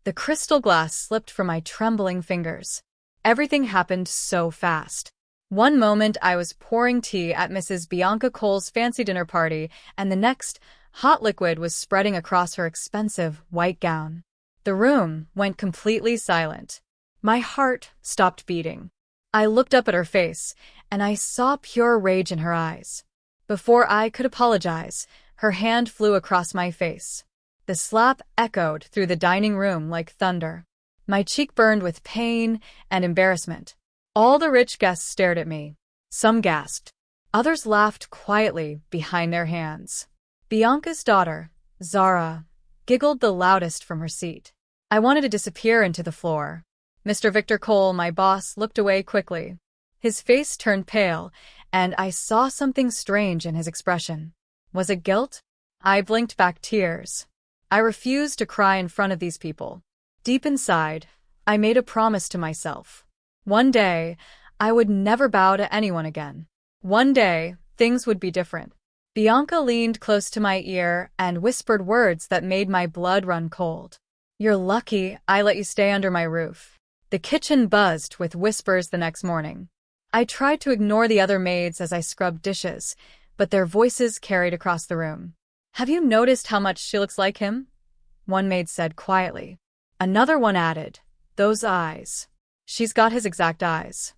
The crystal glass slipped from my trembling fingers. Everything happened so fast. One moment I was pouring tea at Mrs. Bianca Cole's fancy dinner party, and the next, hot liquid was spreading across her expensive white gown. The room went completely silent. My heart stopped beating. I looked up at her face, and I saw pure rage in her eyes. Before I could apologize, her hand flew across my face. The slap echoed through the dining room like thunder. My cheek burned with pain and embarrassment. All the rich guests stared at me. Some gasped. Others laughed quietly behind their hands. Bianca's daughter, Zara, giggled the loudest from her seat. I wanted to disappear into the floor. Mr. Victor Cole, my boss, looked away quickly. His face turned pale, and I saw something strange in his expression. Was it guilt? I blinked back tears. I refused to cry in front of these people. Deep inside, I made a promise to myself. One day, I would never bow to anyone again. One day, things would be different. Bianca leaned close to my ear and whispered words that made my blood run cold. "You're lucky I let you stay under my roof." The kitchen buzzed with whispers the next morning. I tried to ignore the other maids as I scrubbed dishes, but their voices carried across the room. "Have you noticed how much she looks like him?" one maid said quietly. Another one added, "Those eyes. She's got his exact eyes."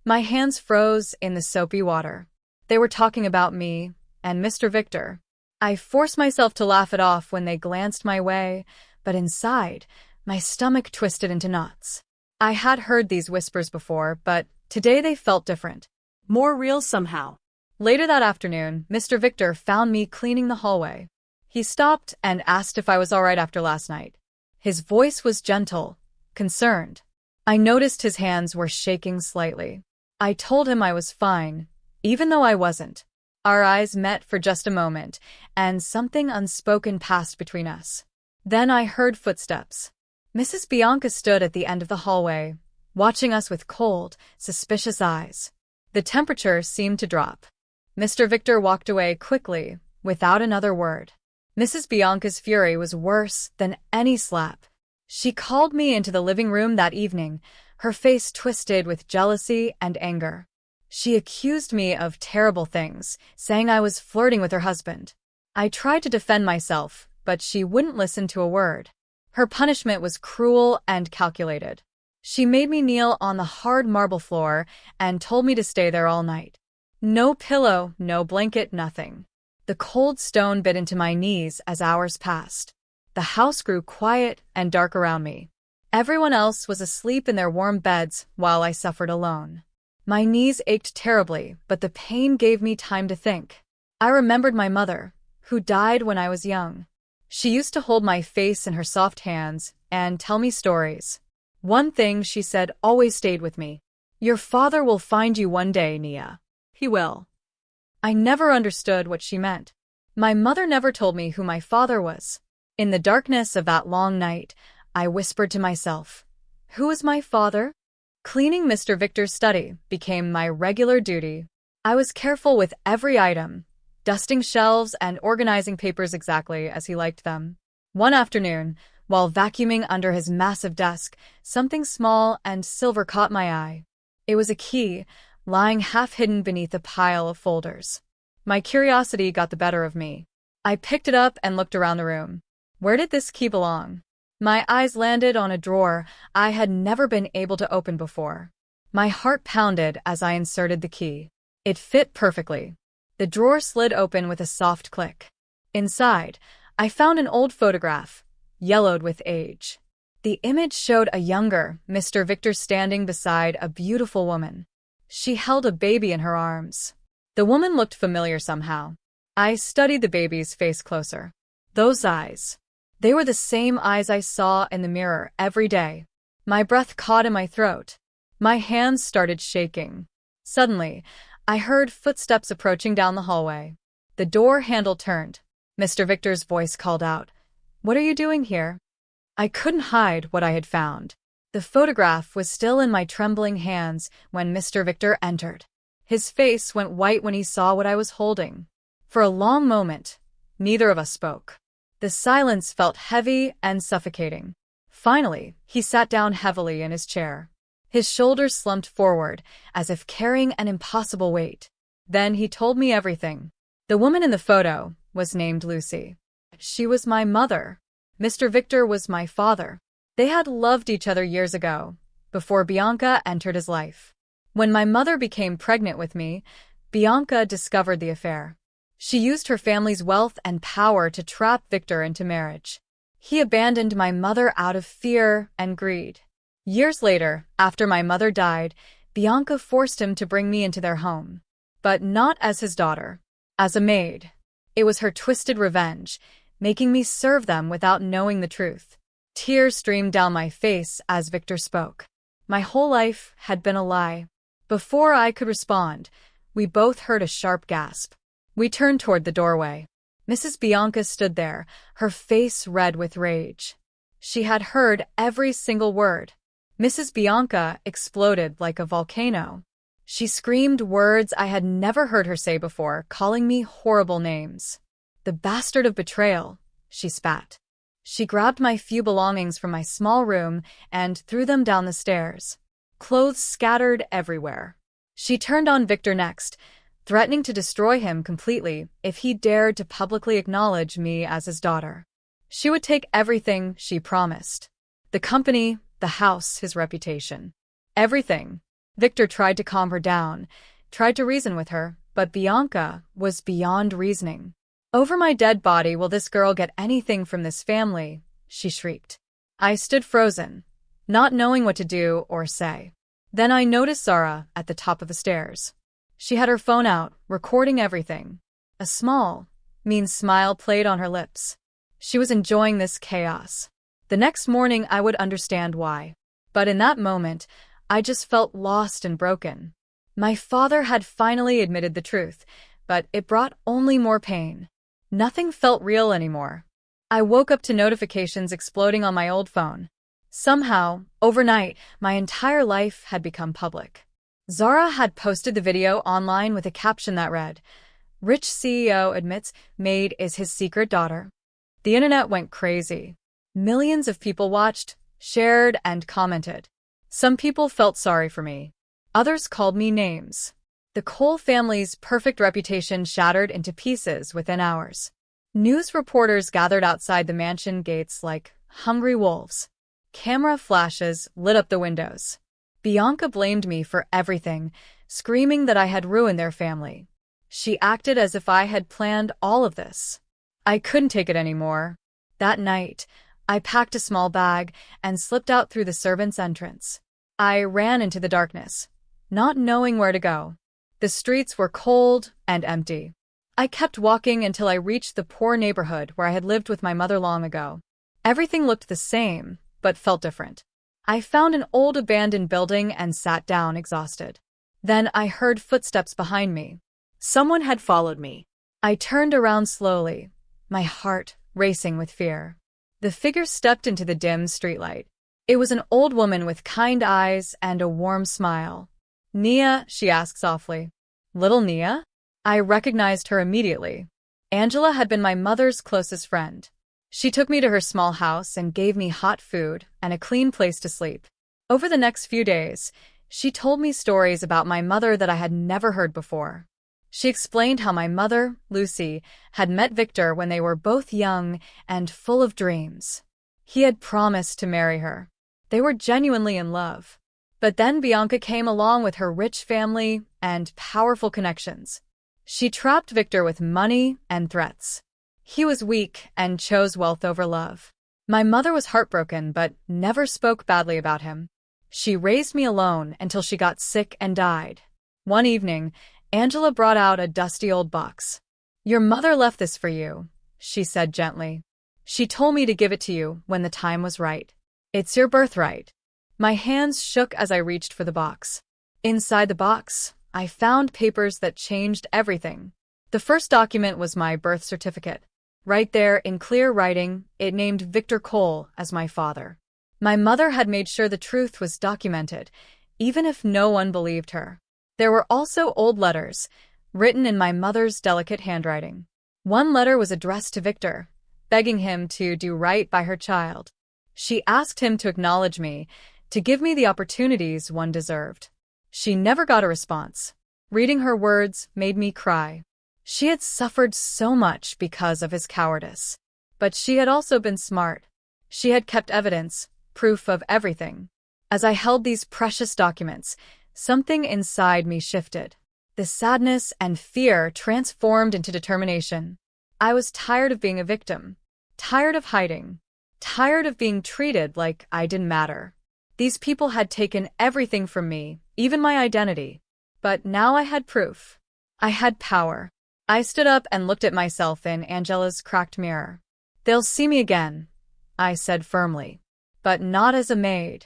My hands froze in the soapy water. They were talking about me and Mr. Victor. I forced myself to laugh it off when they glanced my way, but inside, my stomach twisted into knots. I had heard these whispers before, but today they felt different. More real somehow. Later that afternoon, Mr. Victor found me cleaning the hallway. He stopped and asked if I was all right after last night. His voice was gentle, concerned. I noticed his hands were shaking slightly. I told him I was fine, even though I wasn't. Our eyes met for just a moment, and something unspoken passed between us. Then I heard footsteps. Mrs. Bianca stood at the end of the hallway, watching us with cold, suspicious eyes. The temperature seemed to drop. Mr. Victor walked away quickly, without another word. Mrs. Bianca's fury was worse than any slap. She called me into the living room that evening, her face twisted with jealousy and anger. She accused me of terrible things, saying I was flirting with her husband. I tried to defend myself, but she wouldn't listen to a word. Her punishment was cruel and calculated. She made me kneel on the hard marble floor and told me to stay there all night. No pillow, no blanket, nothing. The cold stone bit into my knees as hours passed. The house grew quiet and dark around me. Everyone else was asleep in their warm beds while I suffered alone. My knees ached terribly, but the pain gave me time to think. I remembered my mother, who died when I was young. She used to hold my face in her soft hands and tell me stories. One thing she said always stayed with me. "Your father will find you one day, Nia. He will." I never understood what she meant. My mother never told me who my father was. In the darkness of that long night, I whispered to myself, "Who is my father?" Cleaning Mr. Victor's study became my regular duty. I was careful with every item, dusting shelves and organizing papers exactly as he liked them. One afternoon, while vacuuming under his massive desk, something small and silver caught my eye. It was a key, lying half-hidden beneath a pile of folders. My curiosity got the better of me. I picked it up and looked around the room. Where did this key belong? My eyes landed on a drawer I had never been able to open before. My heart pounded as I inserted the key. It fit perfectly. The drawer slid open with a soft click. Inside, I found an old photograph, yellowed with age. The image showed a younger Mr. Victor standing beside a beautiful woman. She held a baby in her arms. The woman looked familiar somehow. I studied the baby's face closer. Those eyes. They were the same eyes I saw in the mirror every day. My breath caught in my throat. My hands started shaking. Suddenly, I heard footsteps approaching down the hallway. The door handle turned. Mr. Victor's voice called out, "What are you doing here?" I couldn't hide what I had found. The photograph was still in my trembling hands when Mr. Victor entered. His face went white when he saw what I was holding. For a long moment, neither of us spoke. The silence felt heavy and suffocating. Finally, he sat down heavily in his chair. His shoulders slumped forward, as if carrying an impossible weight. Then he told me everything. The woman in the photo was named Lucy. She was my mother. Mr. Victor was my father. They had loved each other years ago, before Bianca entered his life. When my mother became pregnant with me, Bianca discovered the affair. She used her family's wealth and power to trap Victor into marriage. He abandoned my mother out of fear and greed. Years later, after my mother died, Bianca forced him to bring me into their home. But not as his daughter, as a maid. It was her twisted revenge, making me serve them without knowing the truth. Tears streamed down my face as Victor spoke. My whole life had been a lie. Before I could respond, we both heard a sharp gasp. We turned toward the doorway. Mrs. Bianca stood there, her face red with rage. She had heard every single word. Mrs. Bianca exploded like a volcano. She screamed words I had never heard her say before, calling me horrible names. "The bastard of betrayal," she spat. She grabbed my few belongings from my small room and threw them down the stairs. Clothes scattered everywhere. She turned on Victor next, threatening to destroy him completely if he dared to publicly acknowledge me as his daughter. She would take everything she promised. The company, the house, his reputation. Everything. Victor tried to calm her down, tried to reason with her, but Bianca was beyond reasoning. "Over my dead body will this girl get anything from this family?" she shrieked. I stood frozen, not knowing what to do or say. Then I noticed Zara at the top of the stairs. She had her phone out, recording everything. A small, mean smile played on her lips. She was enjoying this chaos. The next morning I would understand why. But in that moment, I just felt lost and broken. My father had finally admitted the truth, but it brought only more pain. Nothing felt real anymore. I woke up to notifications exploding on my old phone. Somehow, overnight, my entire life had become public. Zara had posted the video online with a caption that read, "Rich CEO admits Maid is his secret daughter." The internet went crazy. Millions of people watched, shared, and commented. Some people felt sorry for me. Others called me names. The Cole family's perfect reputation shattered into pieces within hours. News reporters gathered outside the mansion gates like hungry wolves. Camera flashes lit up the windows. Bianca blamed me for everything, screaming that I had ruined their family. She acted as if I had planned all of this. I couldn't take it anymore. That night, I packed a small bag and slipped out through the servants' entrance. I ran into the darkness, not knowing where to go. The streets were cold and empty. I kept walking until I reached the poor neighborhood where I had lived with my mother long ago. Everything looked the same, but felt different. I found an old abandoned building and sat down exhausted. Then I heard footsteps behind me. Someone had followed me. I turned around slowly, my heart racing with fear. The figure stepped into the dim streetlight. It was an old woman with kind eyes and a warm smile. "Nia?" she asked softly. "Little Nia?" I recognized her immediately. Angela had been my mother's closest friend. She took me to her small house and gave me hot food and a clean place to sleep. Over the next few days, she told me stories about my mother that I had never heard before. She explained how my mother, Lucy, had met Victor when they were both young and full of dreams. He had promised to marry her. They were genuinely in love. But then Bianca came along with her rich family and powerful connections. She trapped Victor with money and threats. He was weak and chose wealth over love. My mother was heartbroken but never spoke badly about him. She raised me alone until she got sick and died. One evening, Angela brought out a dusty old box. "Your mother left this for you," she said gently. "She told me to give it to you when the time was right. It's your birthright." My hands shook as I reached for the box. Inside the box, I found papers that changed everything. The first document was my birth certificate. Right there, in clear writing, it named Victor Cole as my father. My mother had made sure the truth was documented, even if no one believed her. There were also old letters, written in my mother's delicate handwriting. One letter was addressed to Victor, begging him to do right by her child. She asked him to acknowledge me, to give me the opportunities one deserved. She never got a response. Reading her words made me cry. She had suffered so much because of his cowardice. But she had also been smart. She had kept evidence, proof of everything. As I held these precious documents, something inside me shifted. The sadness and fear transformed into determination. I was tired of being a victim, tired of hiding, tired of being treated like I didn't matter. These people had taken everything from me, even my identity. But now I had proof. I had power. I stood up and looked at myself in Angela's cracked mirror. "They'll see me again," I said firmly. But not as a maid.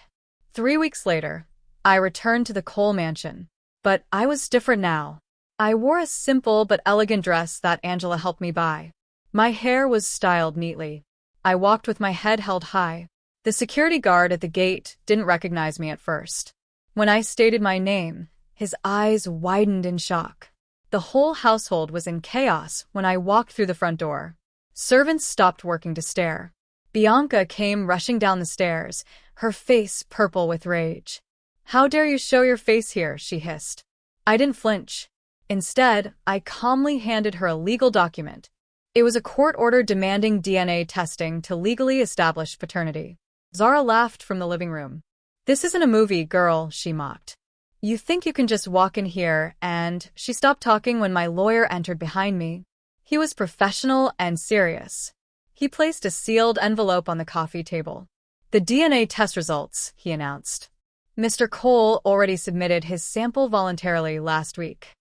3 weeks later, I returned to the Cole mansion. But I was different now. I wore a simple but elegant dress that Angela helped me buy. My hair was styled neatly. I walked with my head held high. The security guard at the gate didn't recognize me at first. When I stated my name, his eyes widened in shock. The whole household was in chaos when I walked through the front door. Servants stopped working to stare. Bianca came rushing down the stairs, her face purple with rage. "How dare you show your face here?" she hissed. I didn't flinch. Instead, I calmly handed her a legal document. It was a court order demanding DNA testing to legally establish paternity. Zara laughed from the living room. "This isn't a movie, girl," she mocked. "You think you can just walk in here and—" She stopped talking when my lawyer entered behind me. He was professional and serious. He placed a sealed envelope on the coffee table. "The DNA test results," he announced. "Mr. Cole already submitted his sample voluntarily last week."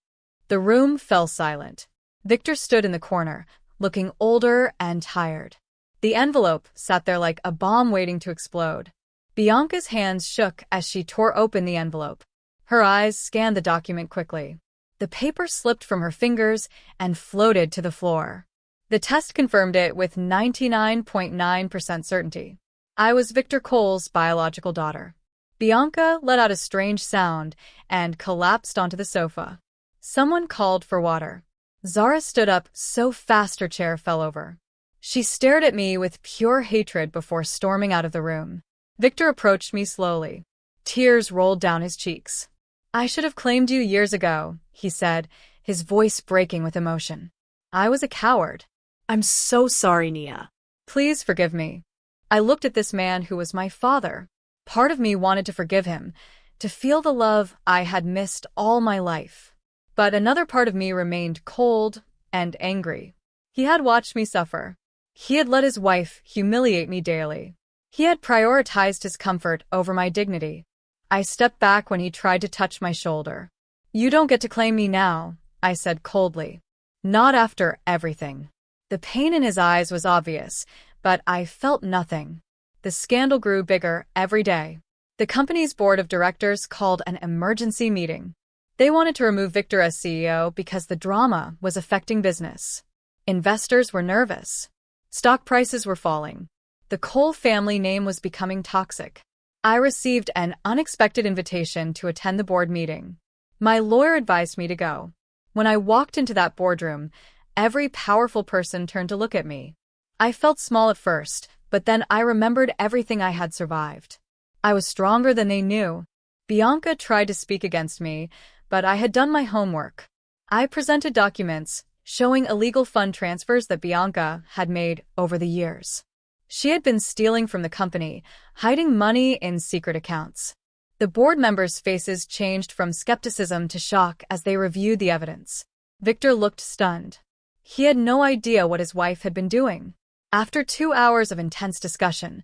The room fell silent. Victor stood in the corner, looking older and tired. The envelope sat there like a bomb waiting to explode. Bianca's hands shook as she tore open the envelope. Her eyes scanned the document quickly. The paper slipped from her fingers and floated to the floor. The test confirmed it with 99.9% certainty. I was Victor Cole's biological daughter. Bianca let out a strange sound and collapsed onto the sofa. Someone called for water. Zara stood up so fast her chair fell over. She stared at me with pure hatred before storming out of the room. Victor approached me slowly. Tears rolled down his cheeks. "I should have claimed you years ago," he said, his voice breaking with emotion. "I was a coward." "I'm so sorry, Nia." "Please forgive me." I looked at this man who was my father. Part of me wanted to forgive him, to feel the love I had missed all my life. But another part of me remained cold and angry. He had watched me suffer. He had let his wife humiliate me daily. He had prioritized his comfort over my dignity. I stepped back when he tried to touch my shoulder. "You don't get to claim me now," I said coldly. "Not after everything." The pain in his eyes was obvious, but I felt nothing. The scandal grew bigger every day. The company's board of directors called an emergency meeting. They wanted to remove Victor as CEO because the drama was affecting business. Investors were nervous. Stock prices were falling. The Cole family name was becoming toxic. I received an unexpected invitation to attend the board meeting. My lawyer advised me to go. When I walked into that boardroom, every powerful person turned to look at me. I felt small at first, but then I remembered everything I had survived. I was stronger than they knew. Bianca tried to speak against me, but I had done my homework. I presented documents showing illegal fund transfers that Bianca had made over the years. She had been stealing from the company, hiding money in secret accounts. The board members' faces changed from skepticism to shock as they reviewed the evidence. Victor looked stunned. He had no idea what his wife had been doing. After 2 hours of intense discussion,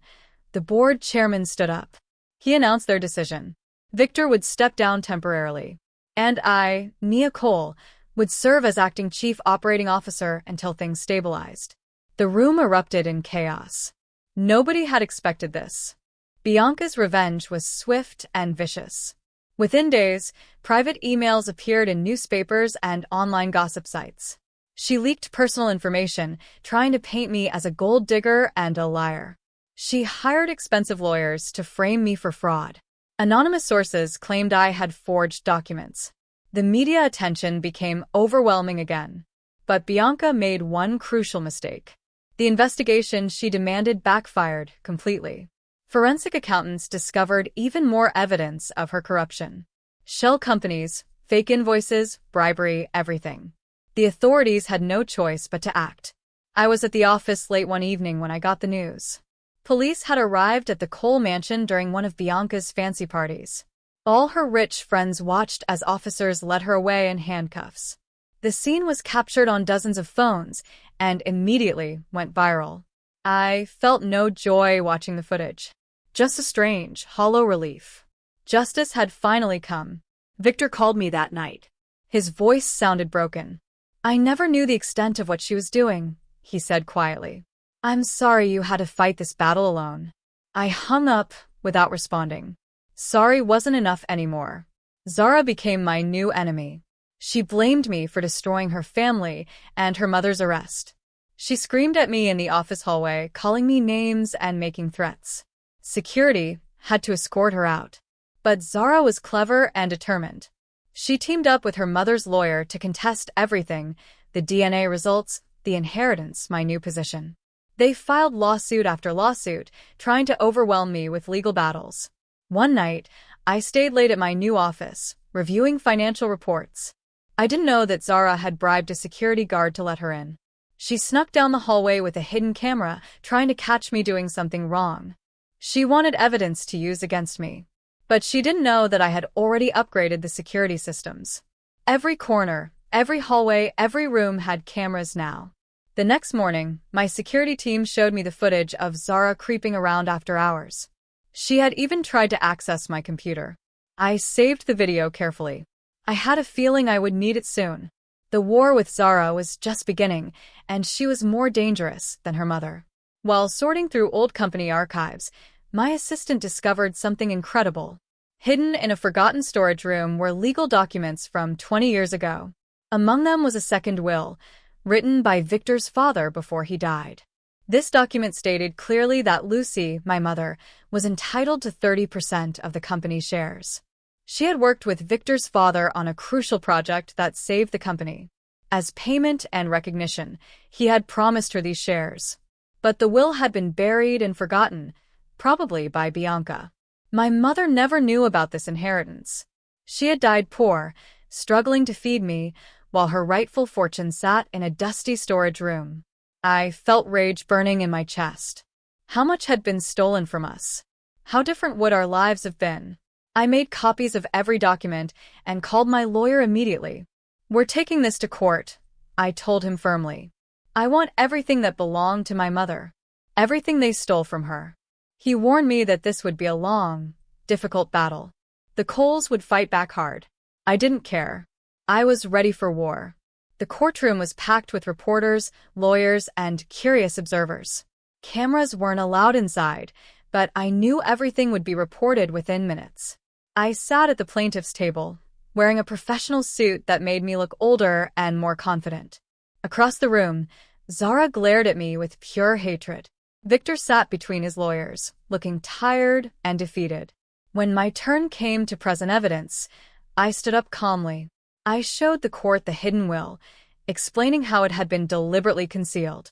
the board chairman stood up. He announced their decision. Victor would step down temporarily. And I, Nia Cole, would serve as acting chief operating officer until things stabilized. The room erupted in chaos. Nobody had expected this. Bianca's revenge was swift and vicious. Within days, private emails appeared in newspapers and online gossip sites. She leaked personal information, trying to paint me as a gold digger and a liar. She hired expensive lawyers to frame me for fraud. Anonymous sources claimed I had forged documents. The media attention became overwhelming again. But Bianca made one crucial mistake. The investigation she demanded backfired completely. Forensic accountants discovered even more evidence of her corruption. Shell companies, fake invoices, bribery, everything. The authorities had no choice but to act. I was at the office late one evening when I got the news. Police had arrived at the Cole mansion during one of Bianca's fancy parties. All her rich friends watched as officers led her away in handcuffs. The scene was captured on dozens of phones and immediately went viral. I felt no joy watching the footage. Just a strange, hollow relief. Justice had finally come. Victor called me that night. His voice sounded broken. "I never knew the extent of what she was doing," he said quietly. "I'm sorry you had to fight this battle alone." I hung up without responding. Sorry wasn't enough anymore. Zara became my new enemy. She blamed me for destroying her family and her mother's arrest. She screamed at me in the office hallway, calling me names and making threats. Security had to escort her out. But Zara was clever and determined. She teamed up with her mother's lawyer to contest everything: the DNA results, the inheritance, my new position. They filed lawsuit after lawsuit, trying to overwhelm me with legal battles. One night, I stayed late at my new office, reviewing financial reports. I didn't know that Zara had bribed a security guard to let her in. She snuck down the hallway with a hidden camera, trying to catch me doing something wrong. She wanted evidence to use against me. But she didn't know that I had already upgraded the security systems. Every corner, every hallway, every room had cameras now. The next morning, my security team showed me the footage of Zara creeping around after hours. She had even tried to access my computer. I saved the video carefully. I had a feeling I would need it soon. The war with Zara was just beginning, and she was more dangerous than her mother. While sorting through old company archives, my assistant discovered something incredible. Hidden in a forgotten storage room were legal documents from 20 years ago. Among them was a second will, written by Victor's father before he died. This document stated clearly that Lucy, my mother, was entitled to 30% of the company's shares. She had worked with Victor's father on a crucial project that saved the company. As payment and recognition, he had promised her these shares. But the will had been buried and forgotten, probably by Bianca. My mother never knew about this inheritance. She had died poor, struggling to feed me, while her rightful fortune sat in a dusty storage room. I felt rage burning in my chest. How much had been stolen from us? How different would our lives have been? I made copies of every document and called my lawyer immediately. "We're taking this to court," I told him firmly. "I want everything that belonged to my mother. Everything they stole from her." He warned me that this would be a long, difficult battle. The Coles would fight back hard. I didn't care. I was ready for war. The courtroom was packed with reporters, lawyers, and curious observers. Cameras weren't allowed inside, but I knew everything would be reported within minutes. I sat at the plaintiff's table, wearing a professional suit that made me look older and more confident. Across the room, Zara glared at me with pure hatred. Victor sat between his lawyers, looking tired and defeated. When my turn came to present evidence, I stood up calmly. I showed the court the hidden will, explaining how it had been deliberately concealed.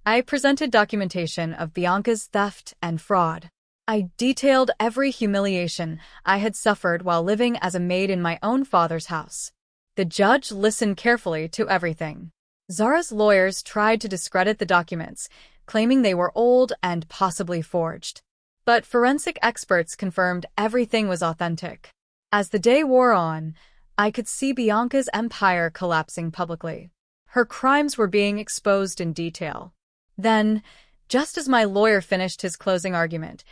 I presented documentation of Bianca's theft and fraud. I detailed every humiliation I had suffered while living as a maid in my own father's house. The judge listened carefully to everything. Zara's lawyers tried to discredit the documents, claiming they were old and possibly forged. But forensic experts confirmed everything was authentic. As the day wore on, I could see Bianca's empire collapsing publicly. Her crimes were being exposed in detail. Then, just as my lawyer finished his closing argument,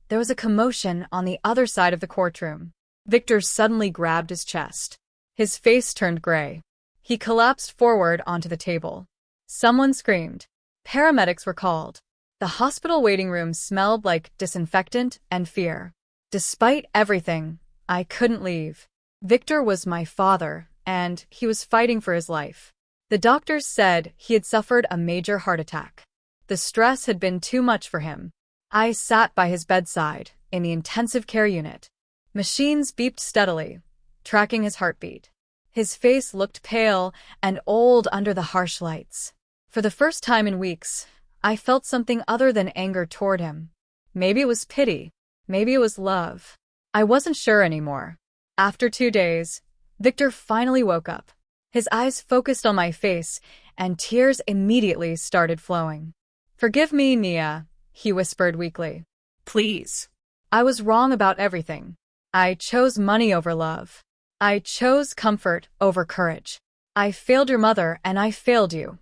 there was a commotion on the other side of the courtroom. Victor suddenly grabbed his chest. His face turned gray. He collapsed forward onto the table. Someone screamed. Paramedics were called. The hospital waiting room smelled like disinfectant and fear. Despite everything, I couldn't leave. Victor was my father, and he was fighting for his life. The doctors said he had suffered a major heart attack. The stress had been too much for him. I sat by his bedside, in the intensive care unit. Machines beeped steadily, tracking his heartbeat. His face looked pale and old under the harsh lights. For the first time in weeks, I felt something other than anger toward him. Maybe it was pity. Maybe it was love. I wasn't sure anymore. After 2 days, Victor finally woke up. His eyes focused on my face, and tears immediately started flowing. "Forgive me, Nia," he whispered weakly. Please. I was wrong about everything. I chose money over love. I chose comfort over courage. I failed your mother, and I failed you.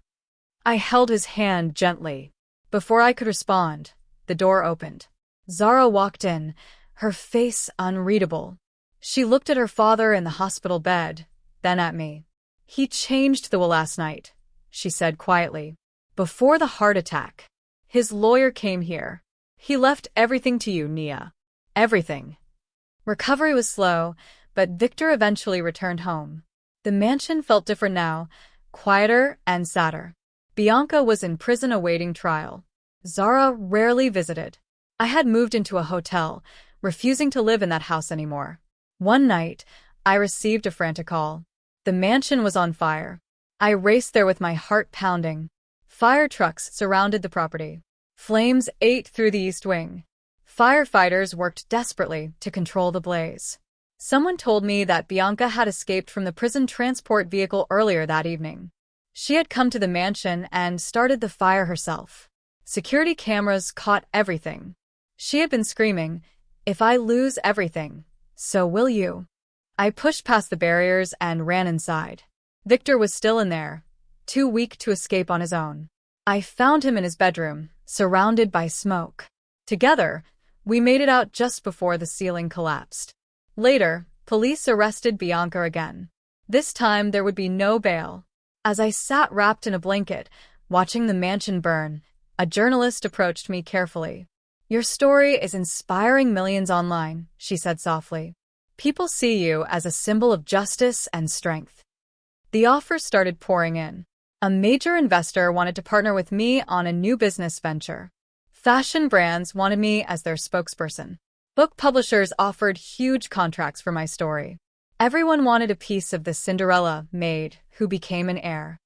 I held his hand gently. Before I could respond, the door opened. Zara walked in, her face unreadable. She looked at her father in the hospital bed, then at me. "He changed the will last night," she said quietly. "Before the heart attack. His lawyer came here. He left everything to you, Nia. Everything." Recovery was slow, but Victor eventually returned home. The mansion felt different now, quieter and sadder. Bianca was in prison awaiting trial. Zara rarely visited. I had moved into a hotel, refusing to live in that house anymore. One night, I received a frantic call. The mansion was on fire. I raced there with my heart pounding. Fire trucks surrounded the property. Flames ate through the east wing. Firefighters worked desperately to control the blaze. Someone told me that Bianca had escaped from the prison transport vehicle earlier that evening. She had come to the mansion and started the fire herself. Security cameras caught everything. She had been screaming, "If I lose everything, so will you." I pushed past the barriers and ran inside. Victor was still in there, too weak to escape on his own. I found him in his bedroom, surrounded by smoke. Together, we made it out just before the ceiling collapsed. Later, police arrested Bianca again. This time there would be no bail. As I sat wrapped in a blanket, watching the mansion burn, a journalist approached me carefully. "Your story is inspiring millions online," she said softly. "People see you as a symbol of justice and strength." The offers started pouring in. A major investor wanted to partner with me on a new business venture. Fashion brands wanted me as their spokesperson. Book publishers offered huge contracts for my story. Everyone wanted a piece of the Cinderella Maid who became an heir.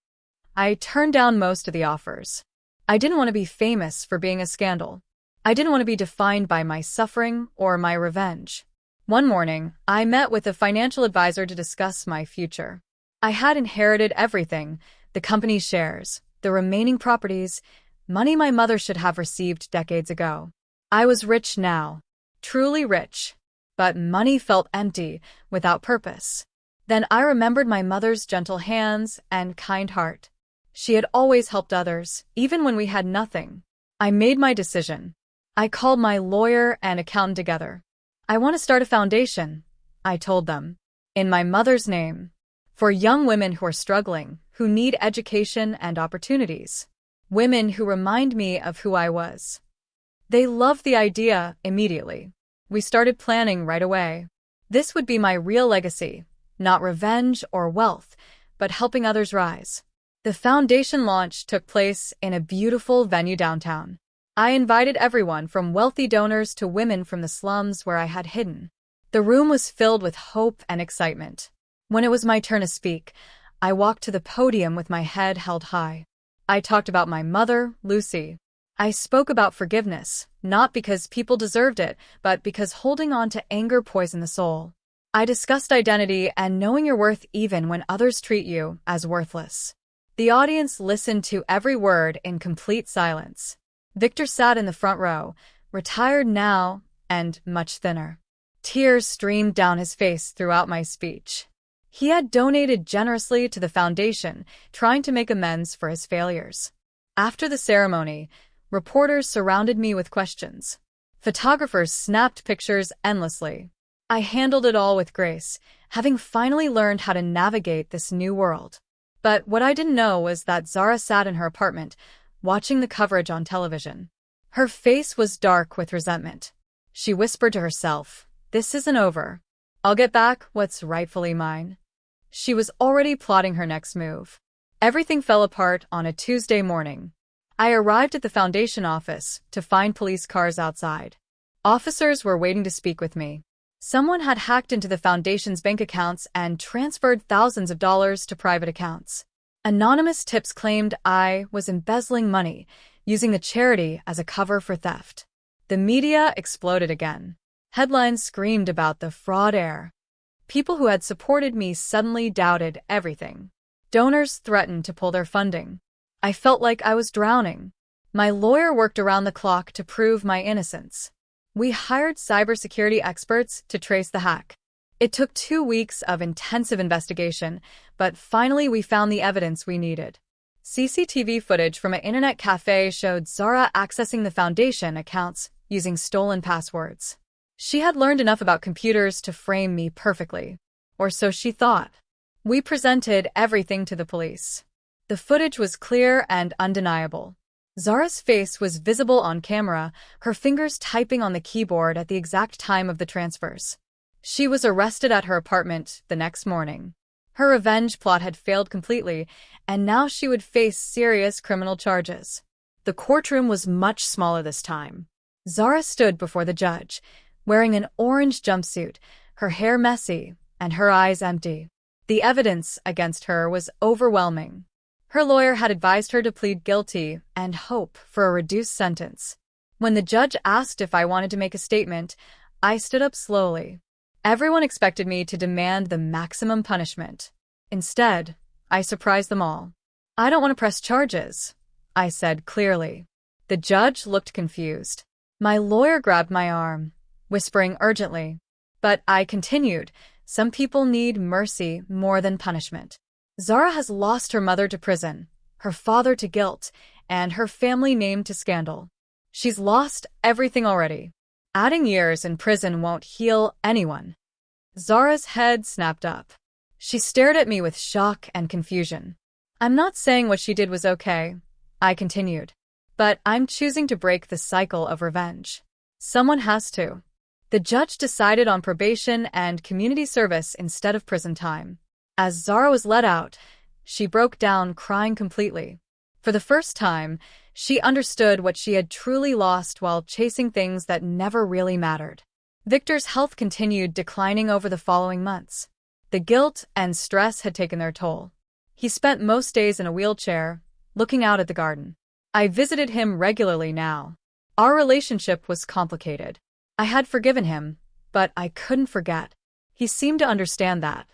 I turned down most of the offers. I didn't want to be famous for being a scandal. I didn't want to be defined by my suffering or my revenge. One morning, I met with a financial advisor to discuss my future. I had inherited everything: the company's shares, the remaining properties, money my mother should have received decades ago. I was rich now, truly rich, but money felt empty, without purpose. Then I remembered my mother's gentle hands and kind heart. She had always helped others, even when we had nothing. I made my decision. I called my lawyer and accountant together. "I want to start a foundation," I told them, "in my mother's name, for young women who are struggling, who need education and opportunities. Women who remind me of who I was." They loved the idea immediately. We started planning right away. This would be my real legacy, not revenge or wealth, but helping others rise. The foundation launch took place in a beautiful venue downtown. I invited everyone from wealthy donors to women from the slums where I had hidden. The room was filled with hope and excitement. When it was my turn to speak, I walked to the podium with my head held high. I talked about my mother, Lucy. I spoke about forgiveness, not because people deserved it, but because holding on to anger poisoned the soul. I discussed identity and knowing your worth even when others treat you as worthless. The audience listened to every word in complete silence. Victor sat in the front row, retired now and much thinner. Tears streamed down his face throughout my speech. He had donated generously to the foundation, trying to make amends for his failures. After the ceremony, reporters surrounded me with questions. Photographers snapped pictures endlessly. I handled it all with grace, having finally learned how to navigate this new world. But what I didn't know was that Zara sat in her apartment, watching the coverage on television. Her face was dark with resentment. She whispered to herself, "This isn't over. I'll get back what's rightfully mine." She was already plotting her next move. Everything fell apart on a Tuesday morning. I arrived at the foundation office to find police cars outside. Officers were waiting to speak with me. Someone had hacked into the foundation's bank accounts and transferred thousands of dollars to private accounts. Anonymous tips claimed I was embezzling money, using the charity as a cover for theft. The media exploded again. Headlines screamed about the fraud heir. People who had supported me suddenly doubted everything. Donors threatened to pull their funding. I felt like I was drowning. My lawyer worked around the clock to prove my innocence. We hired cybersecurity experts to trace the hack. It took 2 weeks of intensive investigation, but finally we found the evidence we needed. CCTV footage from an internet cafe showed Zara accessing the foundation accounts using stolen passwords. She had learned enough about computers to frame me perfectly. Or so she thought. We presented everything to the police. The footage was clear and undeniable. Zara's face was visible on camera, her fingers typing on the keyboard at the exact time of the transfers. She was arrested at her apartment the next morning. Her revenge plot had failed completely, and now she would face serious criminal charges. The courtroom was much smaller this time. Zara stood before the judge, wearing an orange jumpsuit, her hair messy, and her eyes empty. The evidence against her was overwhelming. Her lawyer had advised her to plead guilty and hope for a reduced sentence. When the judge asked if I wanted to make a statement, I stood up slowly. Everyone expected me to demand the maximum punishment. Instead, I surprised them all. I don't want to press charges, I said clearly. The judge looked confused. My lawyer grabbed my arm, whispering urgently. But I continued, some people need mercy more than punishment. Zara has lost her mother to prison, her father to guilt, and her family name to scandal. She's lost everything already. Adding years in prison won't heal anyone. Zara's head snapped up. She stared at me with shock and confusion. I'm not saying what she did was okay, I continued. But I'm choosing to break the cycle of revenge. Someone has to. The judge decided on probation and community service instead of prison time. As Zara was let out, she broke down, crying completely. For the first time, she understood what she had truly lost while chasing things that never really mattered. Victor's health continued declining over the following months. The guilt and stress had taken their toll. He spent most days in a wheelchair, looking out at the garden. I visited him regularly now. Our relationship was complicated. I had forgiven him, but I couldn't forget. He seemed to understand that.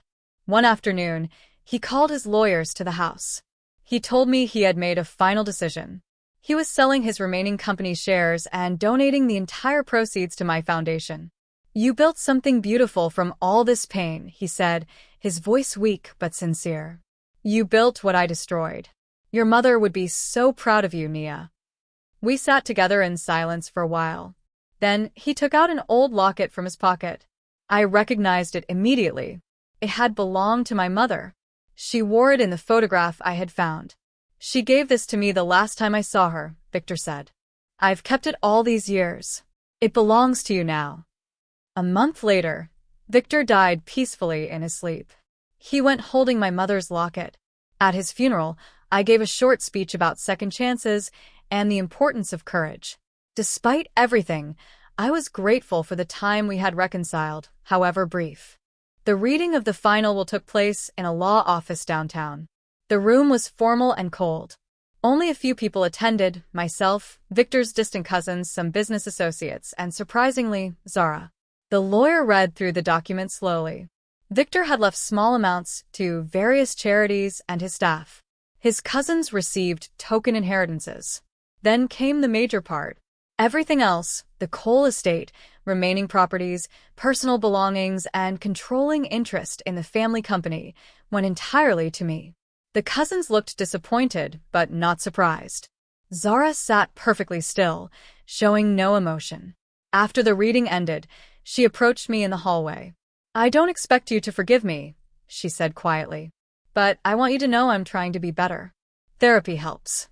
One afternoon, he called his lawyers to the house. He told me he had made a final decision. He was selling his remaining company shares and donating the entire proceeds to my foundation. You built something beautiful from all this pain, he said, his voice weak but sincere. You built what I destroyed. Your mother would be so proud of you, Nia. We sat together in silence for a while. Then he took out an old locket from his pocket. I recognized it immediately. It had belonged to my mother. She wore it in the photograph I had found. She gave this to me the last time I saw her, Victor said. I've kept it all these years. It belongs to you now. A month later, Victor died peacefully in his sleep. He went holding my mother's locket. At his funeral, I gave a short speech about second chances and the importance of courage. Despite everything, I was grateful for the time we had reconciled, however brief. The reading of the final will took place in a law office downtown. The room was formal and cold. Only a few people attended, myself, Victor's distant cousins, some business associates, and surprisingly, Zara. The lawyer read through the document slowly. Victor had left small amounts to various charities and his staff. His cousins received token inheritances. Then came the major part. Everything else, the Cole estate, remaining properties, personal belongings, and controlling interest in the family company, went entirely to me. The cousins looked disappointed, but not surprised. Zara sat perfectly still, showing no emotion. After the reading ended, she approached me in the hallway. I don't expect you to forgive me, she said quietly. But I want you to know I'm trying to be better. Therapy helps.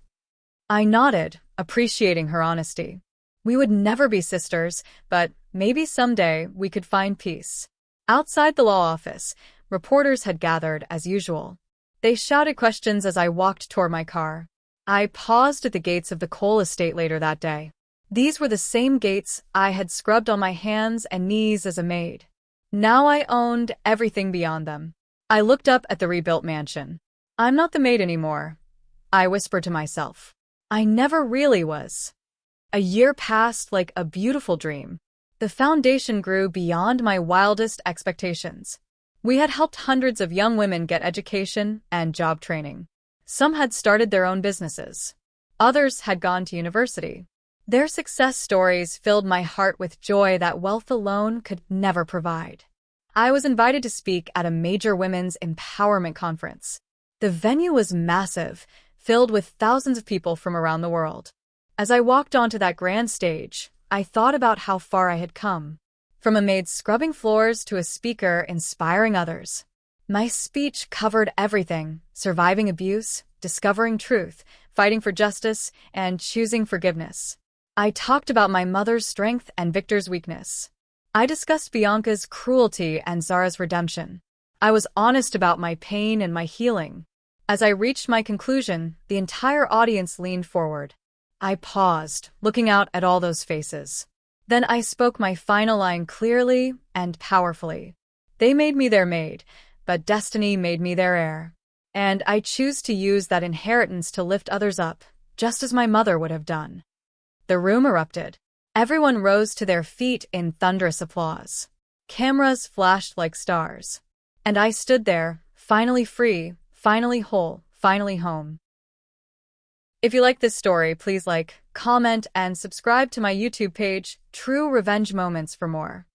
I nodded, appreciating her honesty. We would never be sisters, but maybe someday we could find peace. Outside the law office, reporters had gathered as usual. They shouted questions as I walked toward my car. I paused at the gates of the Cole estate later that day. These were the same gates I had scrubbed on my hands and knees as a maid. Now I owned everything beyond them. I looked up at the rebuilt mansion. I'm not the maid anymore, I whispered to myself. I never really was. A year passed like a beautiful dream. The foundation grew beyond my wildest expectations. We had helped hundreds of young women get education and job training. Some had started their own businesses. Others had gone to university. Their success stories filled my heart with joy that wealth alone could never provide. I was invited to speak at a major women's empowerment conference. The venue was massive, filled with thousands of people from around the world. As I walked onto that grand stage, I thought about how far I had come. From a maid scrubbing floors to a speaker inspiring others. My speech covered everything: surviving abuse, discovering truth, fighting for justice, and choosing forgiveness. I talked about my mother's strength and Victor's weakness. I discussed Bianca's cruelty and Zara's redemption. I was honest about my pain and my healing. As I reached my conclusion, the entire audience leaned forward. I paused, looking out at all those faces. Then I spoke my final line clearly and powerfully. They made me their maid, but destiny made me their heir. And I choose to use that inheritance to lift others up, just as my mother would have done. The room erupted. Everyone rose to their feet in thunderous applause. Cameras flashed like stars. And I stood there, finally free, finally whole, finally home. If you like this story, please like, comment, and subscribe to my YouTube page, True Revenge Moments, for more.